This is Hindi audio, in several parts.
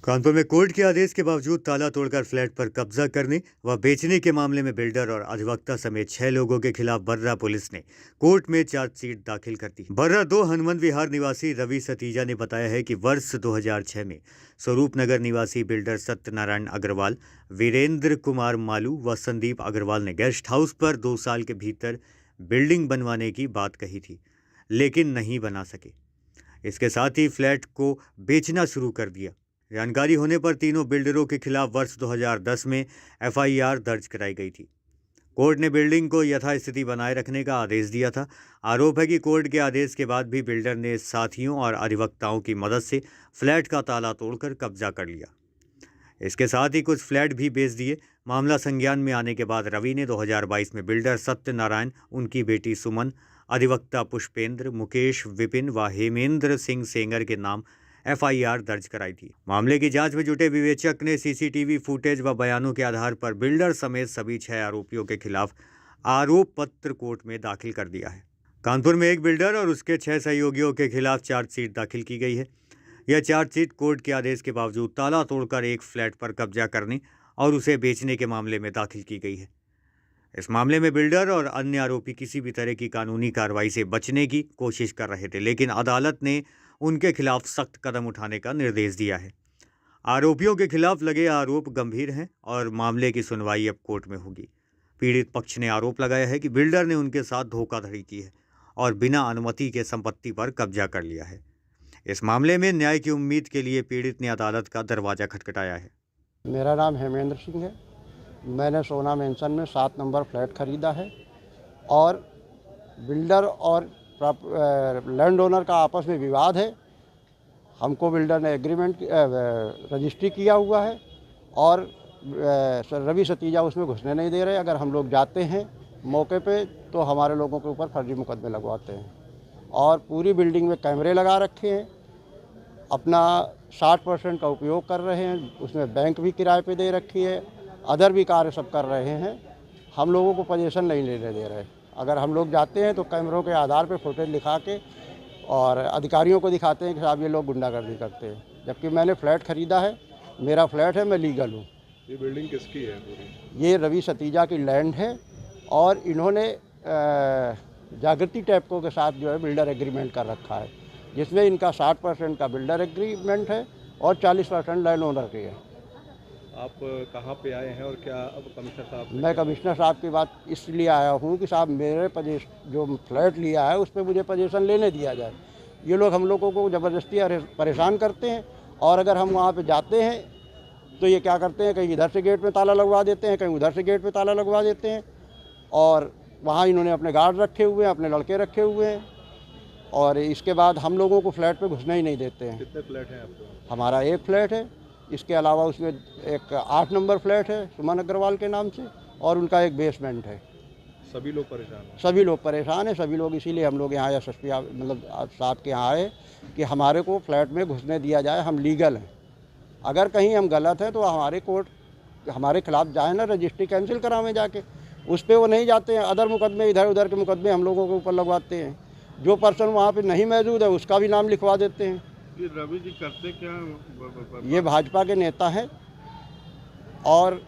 कानपुर में कोर्ट के आदेश के बावजूद ताला तोड़कर फ्लैट पर कब्जा करने व बेचने के मामले में बिल्डर और अधिवक्ता समेत 6 लोगों के खिलाफ बर्रा पुलिस ने कोर्ट में चार्जशीट दाखिल कर दी। बर्रा 2 हनुमंत विहार निवासी रवि सतीजा ने बताया है कि वर्ष 2006 में स्वरूप नगर निवासी बिल्डर सत्यनारायण अग्रवाल, वीरेंद्र कुमार मालू व संदीप अग्रवाल ने गेस्ट हाउस पर 2 साल के भीतर बिल्डिंग बनवाने की बात कही थी, लेकिन नहीं बना सके। इसके साथ ही फ्लैट को बेचना शुरू कर दिया। जानकारी होने पर तीनों बिल्डरों के खिलाफ वर्ष 2010 में एफआईआर दर्ज कराई गई थी। कोर्ट ने बिल्डिंग को यथास्थिति बनाए रखने का आदेश दिया था। आरोप है कि कोर्ट के आदेश के बाद भी बिल्डर ने साथियों और अधिवक्ताओं की मदद से फ्लैट का ताला तोड़कर कब्जा कर लिया। इसके साथ ही कुछ फ्लैट भी बेच दिए। मामला संज्ञान में आने के बाद रवि ने 2022 में बिल्डर सत्यनारायण, उनकी बेटी सुमन, अधिवक्ता पुष्पेंद्र, मुकेश, विपिन व हेमेंद्र सिंह सेंगर के नाम एफआईआर दर्ज कराई थी। मामले की जांच में जुटे विवेचक ने सीसीटीवी फुटेज व बयानों के आधार पर बिल्डर समेत सभी 6 आरोपियों के खिलाफ आरोप पत्र कोर्ट में दाखिल कर दिया है। कानपुर में एक बिल्डर और उसके 6 सहयोगियों के खिलाफ चार्जशीट दाखिल की गई है। यह चार्जशीट कोर्ट के आदेश के बावजूद ताला तोड़कर एक फ्लैट पर कब्जा करने और उसे बेचने के मामले में दाखिल की गई है। इस मामले में बिल्डर और अन्य आरोपी किसी भी तरह की कानूनी कार्रवाई से बचने की कोशिश कर रहे थे, लेकिन अदालत ने उनके खिलाफ सख्त कदम उठाने का निर्देश दिया है। आरोपियों के खिलाफ लगे आरोप गंभीर हैं और मामले की सुनवाई अब कोर्ट में होगी। पीड़ित पक्ष ने आरोप लगाया है कि बिल्डर ने उनके साथ धोखाधड़ी की है और बिना अनुमति के संपत्ति पर कब्जा कर लिया है। इस मामले में न्याय की उम्मीद के लिए पीड़ित ने अदालत का दरवाजा खटखटाया है। मेरा नाम हेमेंद्र सिंह है। मैंने सोना मेंशन में 7 नंबर फ्लैट खरीदा है और बिल्डर और लैंड ओनर का आपस में विवाद है। हमको बिल्डर ने एग्रीमेंट रजिस्ट्री किया हुआ है और रवि सतीजा उसमें घुसने नहीं दे रहे। अगर हम लोग जाते हैं मौके पे तो हमारे लोगों के ऊपर फर्जी मुकदमे लगवाते हैं और पूरी बिल्डिंग में कैमरे लगा रखे हैं। अपना 60% का उपयोग कर रहे हैं। उसमें बैंक भी किराए पे दे रखी है। अदर भी कार्य सब कर रहे हैं। हम लोगों को पोजीशन नहीं लेने दे रहे। अगर हम लोग जाते हैं तो कैमरों के आधार पे फुटेज लिखा के और अधिकारियों को दिखाते हैं कि साहब ये लोग गुंडागर्दी करते हैं, जबकि मैंने फ्लैट ख़रीदा है, मेरा फ्लैट है, मैं लीगल हूँ। ये बिल्डिंग किसकी है पूरी? ये रवि सतीजा की लैंड है और इन्होंने जागृति टैपको के साथ जो है बिल्डर एग्रीमेंट कर रखा है, जिसमें इनका 60% का बिल्डर एग्रीमेंट है और 40% लैंड ओनर की है। आप कहाँ पे आए हैं और क्या अब कमिश्नर साहब? मैं कमिश्नर साहब की बात इसलिए आया हूँ कि साहब मेरे जो फ्लैट लिया है उस पर मुझे पोजीशन लेने दिया जाए। ये लोग हम लोगों को ज़बरदस्ती परेशान करते हैं और अगर हम वहाँ पे जाते हैं तो ये क्या करते हैं, कहीं इधर से गेट पे ताला लगवा देते हैं, कहीं उधर से गेट पे ताला लगवा देते हैं और वहाँ इन्होंने अपने गार्ड रखे हुए हैं, अपने लड़के रखे हुए हैं और इसके बाद हम लोगों को फ्लैट पे घुसने ही नहीं देते हैं। कितने फ्लैट हैं आपको? हमारा एक फ्लैट है। इसके अलावा उसमें एक 8 नंबर फ्लैट है सुमन अग्रवाल के नाम से और उनका एक बेसमेंट है। सभी लोग परेशान हैं? सभी लोग परेशान हैं। सभी लोग इसीलिए हम लोग यहाँ एसएसपी मतलब साहब के यहाँ आए कि हमारे को फ्लैट में घुसने दिया जाए। हम लीगल हैं। अगर कहीं हम गलत हैं तो हमारे कोर्ट हमारे खिलाफ जाए ना, रजिस्ट्री कैंसिल करावें जाके। उस पर वो नहीं जाते हैं। अदर मुकदमे, इधर उधर के मुकदमे हम लोगों के ऊपर लगवाते हैं। जो पर्सन वहाँ पर नहीं मौजूद है उसका भी नाम लिखवा देते हैं। ये रवि जी करते क्या? ये भाजपा के नेता हैं और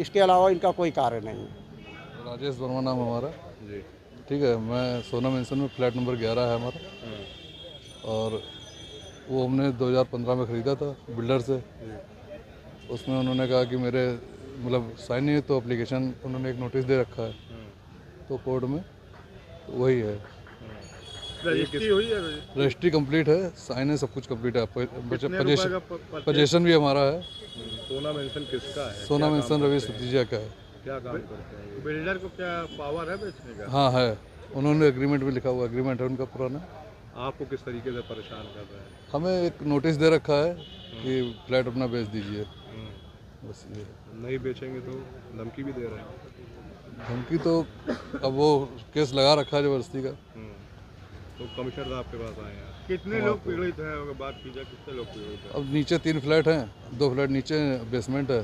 इसके अलावा इनका कोई कार्य नहीं है। राजेश वर्मा नाम हमारा जी। ठीक है। मैं सोना मेंशन में फ्लैट नंबर 11 है हमारा और वो हमने 2015 में ख़रीदा था बिल्डर से। उसमें उन्होंने कहा कि मेरे मतलब साइन नहीं है तो एप्लीकेशन उन्होंने एक नोटिस दे रखा है तो कोर्ट में तो वही है। रजिस्ट्री हुई है? रजिस्ट्री कंप्लीट है, साइन है, सब कुछ कंप्लीट है। पोजीशन भी हमारा है। सोना मेंशन किसका है? सोना मेंशन रवि सतीजा का है। क्या काम करते हैं? बिल्डर को क्या पावर है बेचने का? हाँ है। उन्होंने एग्रीमेंट भी लिखा हुआ, एग्रीमेंट है उनका पुराना। आपको किस तरीके से परेशान कर रहे हैं? हमें एक नोटिस दे रखा है कि फ्लैट अपना बेच दीजिए, बस ये। नहीं बेचेंगे तो धमकी भी दे रहे हैं? धमकी तो अब वो केस लगा रखा है जबरदस्ती का। तो कमिश्नर साहब के पास आए हैं। कितने लोग पीड़ित हैं? अगर बात की जाए कितने लोग पीड़ित हैं? अब नीचे 3 फ्लैट हैं, 2 फ्लैट नीचे बेसमेंट है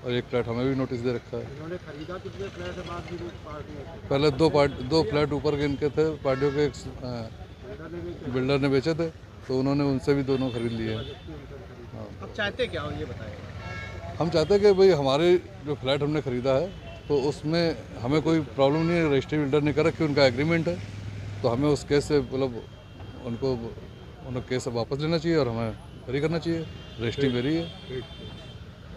और 1 फ्लैट हमें भी नोटिस दे रखा है। इन्होंने खरीदा कितने फ्लैट है? बात की पार्टी पहले 2 फ्लैट ऊपर के इनके थे, पार्टियों के एक बिल्डर ने बेचे थे तो उन्होंने उनसे भी दोनों खरीद लिए हैं। हाँ। चाहते क्या हो ये बताएं। हम चाहते हैं कि भाई हमारे जो फ्लैट हमने ख़रीदा है तो उसमें हमें कोई प्रॉब्लम नहीं है, रजिस्ट्री बिल्डर ने कर रखी, उनका एग्रीमेंट है, तो हमें उस केस से मतलब उनको केस वापस लेना चाहिए और हमें फ्री करना चाहिए, रजिस्ट्री मेरी है।